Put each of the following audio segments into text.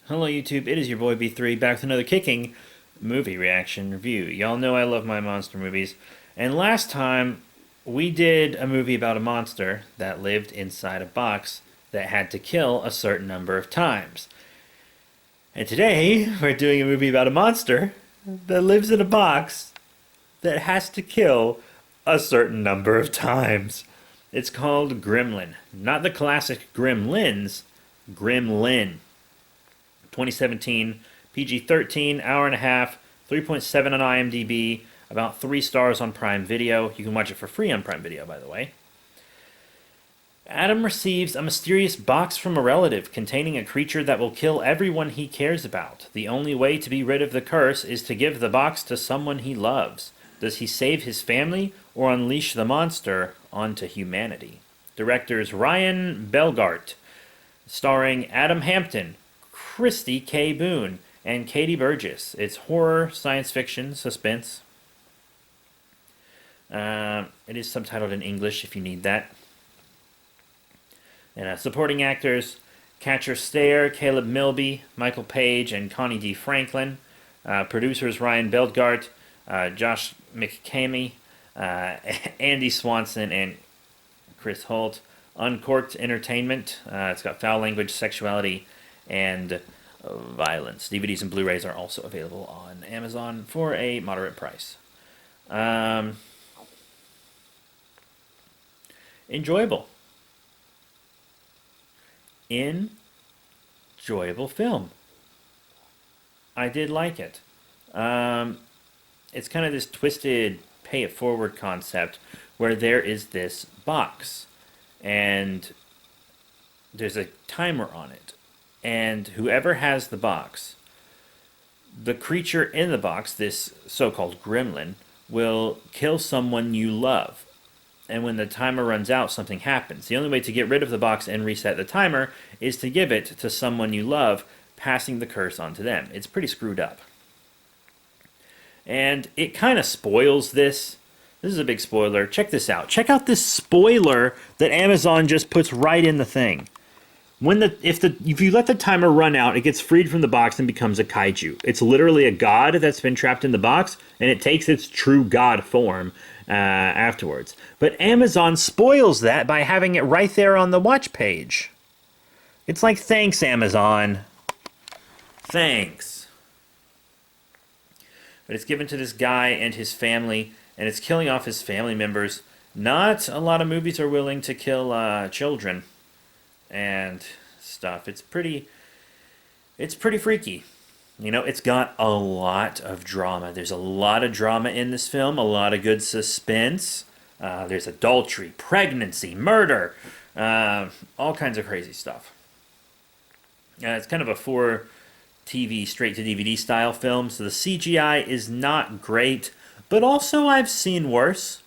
Hello YouTube, it is your boy B3 back with another kicking movie reaction review. Y'all know I love my monster movies, and last time we did a movie about a monster that lived inside a box that had to kill a certain number of times. And today we're doing a movie about a monster that lives in a box that has to kill a certain number of times. It's called Gremlin, not the classic Gremlins, Gremlin. 2017, PG-13, hour and a half, 3.7 on IMDb, about 3 stars on Prime Video. You can watch it for free on Prime Video, by the way. Adam receives a mysterious box from a relative containing a creature that will kill everyone he cares about. The only way to be rid of the curse is to give the box to someone he loves. Does he save his family or unleash the monster onto humanity? Directors Ryan Belgart, starring Adam Hampton, Christy K. Boone, and Katie Burgess. It's horror, science fiction, suspense. It is subtitled in English if you need that. And supporting actors, Catcher Stair, Caleb Milby, Michael Page, and Connie D. Franklin. Producers Ryan Belgart, Josh McCamey, Andy Swanson, and Chris Holt. Uncorked Entertainment. It's got foul language, sexuality, and violence. DVDs and Blu-rays are also available on Amazon for a moderate price. Enjoyable. Enjoyable film. I did like it. It's kind of this twisted pay it forward concept where there is this box and there's a timer on it. And whoever has the box, the creature in the box, this so-called gremlin, will kill someone you love. And when the timer runs out, something happens. The only way to get rid of the box and reset the timer is to give it to someone you love, passing the curse on to them. It's pretty screwed up. And it kind of spoils this. This is a big spoiler. Check this out. Check out this spoiler that Amazon just puts right in the thing. If you let the timer run out, it gets freed from the box and becomes a kaiju. It's literally a god that's been trapped in the box, and it takes its true god form afterwards. But Amazon spoils that by having it right there on the watch page. It's like, thanks, Amazon. Thanks. But it's given to this guy and his family, and it's killing off his family members. Not a lot of movies are willing to kill children and stuff. It's pretty freaky. You know, it's got a lot of drama. There's a lot of drama in this film, a lot of good suspense. There's adultery, pregnancy, murder, all kinds of crazy stuff. It's kind of a 4 TV straight to DVD style film, so the CGI is not great, but also I've seen worse.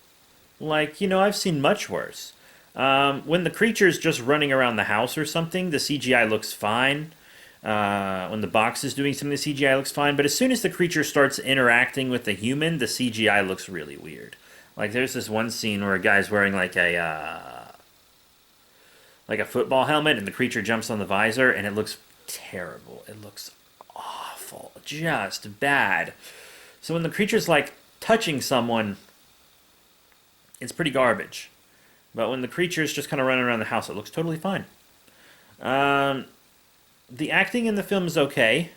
Like, I've seen much worse. When the creature's just running around the house or something, the CGI looks fine. When the box is doing something, the CGI looks fine. But as soon as the creature starts interacting with the human, the CGI looks really weird. Like, there's this one scene where a guy's wearing like a football helmet, and the creature jumps on the visor, and it looks terrible. It looks awful. Just bad. So when the creature's like touching someone, it's pretty garbage. But when the creature is just kind of running around the house, it looks totally fine. The acting in the film is okay.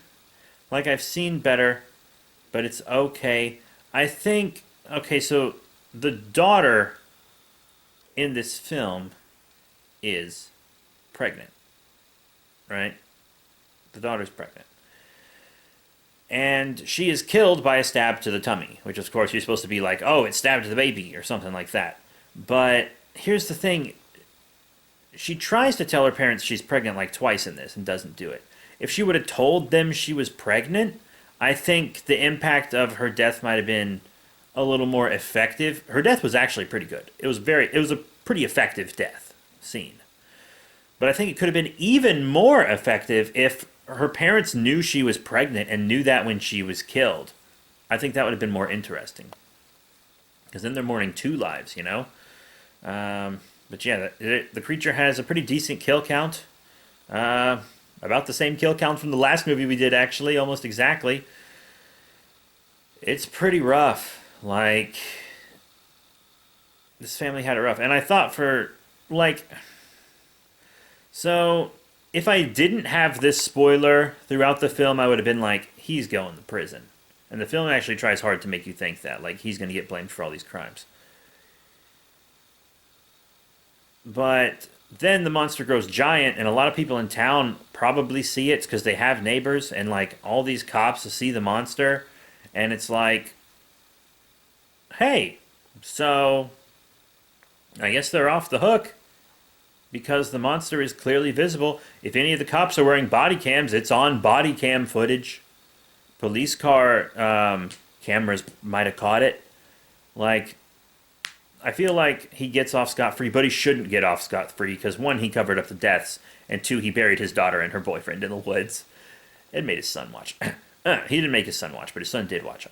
Like, I've seen better, but it's okay. I think, okay, so the daughter in this film is pregnant, right? The daughter's pregnant. And she is killed by a stab to the tummy, which, of course, you're supposed to be like, oh, it stabbed the baby, or something like that. But here's the thing. She tries to tell her parents she's pregnant like twice in this and doesn't do it. If she would have told them she was pregnant, I think the impact of her death might have been a little more effective. Her death was actually pretty good. It was a pretty effective death scene. But I think it could have been even more effective if her parents knew she was pregnant and knew that when she was killed. I think that would have been more interesting. Because then they're mourning 2 lives, you know? But yeah, the creature has a pretty decent kill count. About the same kill count from the last movie we did, actually, almost exactly. It's pretty rough. Like, this family had it rough. And I thought for, like, so if I didn't have this spoiler throughout the film, I would have been like, he's going to prison. And the film actually tries hard to make you think that, like, he's going to get blamed for all these crimes. But then the monster grows giant, and a lot of people in town probably see it because they have neighbors, and, like, all these cops see the monster, and it's like, hey, so I guess they're off the hook because the monster is clearly visible. If any of the cops are wearing body cams, it's on body cam footage. Police car cameras might have caught it. Like, I feel like he gets off scot-free, but he shouldn't get off scot-free because, one, he covered up the deaths, and two, he buried his daughter and her boyfriend in the woods. It made his son watch. He didn't make his son watch, but his son did watch.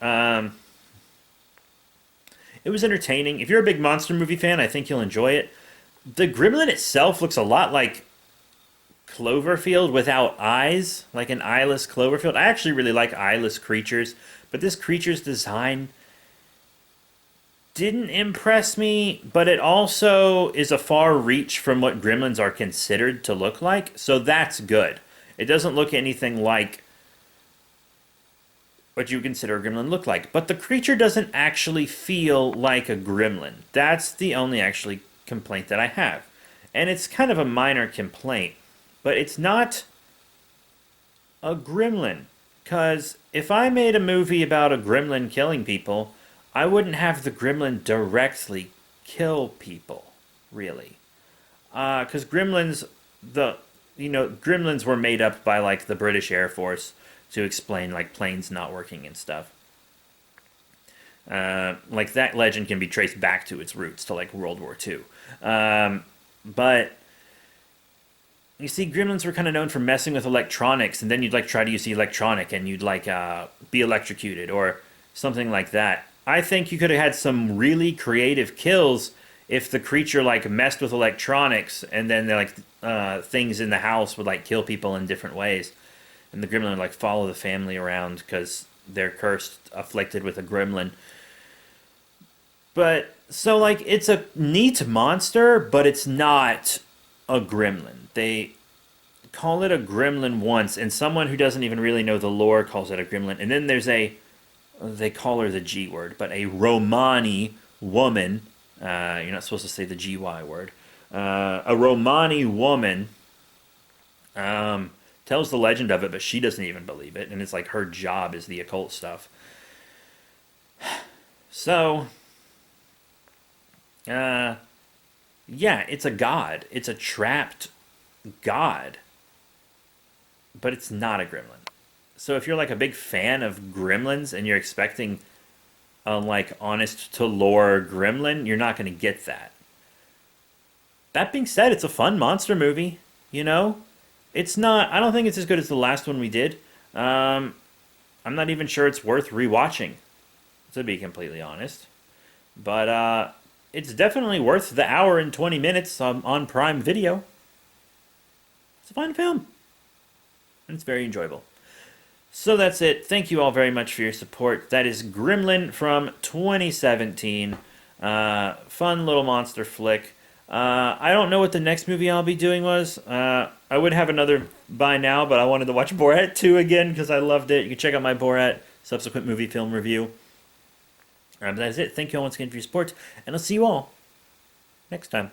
It was entertaining. If you're a big monster movie fan, I think you'll enjoy it. The Gremlin itself looks a lot like Cloverfield without eyes, like an eyeless Cloverfield. I actually really like eyeless creatures, but this creature's design didn't impress me, but it also is a far reach from what gremlins are considered to look like, so that's good. It doesn't look anything like what you would consider a gremlin look like, but the creature doesn't actually feel like a gremlin. That's the only actually complaint that I have. And it's kind of a minor complaint, but it's not a gremlin. Because if I made a movie about a gremlin killing people, I wouldn't have the gremlin directly kill people, really. Because gremlins, gremlins were made up by, like, the British Air Force to explain, like, planes not working and stuff. Like, that legend can be traced back to its roots, to, like, World War II. But you see, gremlins were kind of known for messing with electronics, and then you'd, like, try to use the electronic, and you'd, like, be electrocuted, or something like that. I think you could have had some really creative kills if the creature, like, messed with electronics, and then, like, things in the house would, like, kill people in different ways. And the gremlin would, like, follow the family around because they're cursed, afflicted with a gremlin. But, so, like, it's a neat monster, but it's not a gremlin. They call it a gremlin once, and someone who doesn't even really know the lore calls it a gremlin. And then there's they call her the G word, but a Romani woman, you're not supposed to say the GY word, a Romani woman, tells the legend of it, but she doesn't even believe it, and it's like her job is the occult stuff. So, yeah, it's a god. It's a trapped god, but it's not a gremlin. So if you're, like, a big fan of gremlins and you're expecting a, like, honest to lore gremlin, you're not going to get that. That being said, it's a fun monster movie, you know? It's not, I don't think it's as good as the last one we did. I'm not even sure it's worth rewatching, to be completely honest. But it's definitely worth the hour and 20 minutes on Prime Video. It's a fun film. And it's very enjoyable. So that's it. Thank you all very much for your support. That is Gremlin from 2017. Fun little monster flick. I don't know what the next movie I'll be doing was. I would have another by now, but I wanted to watch Borat 2 again because I loved it. You can check out my Borat subsequent movie film review. But that's it. Thank you all once again for your support, and I'll see you all next time.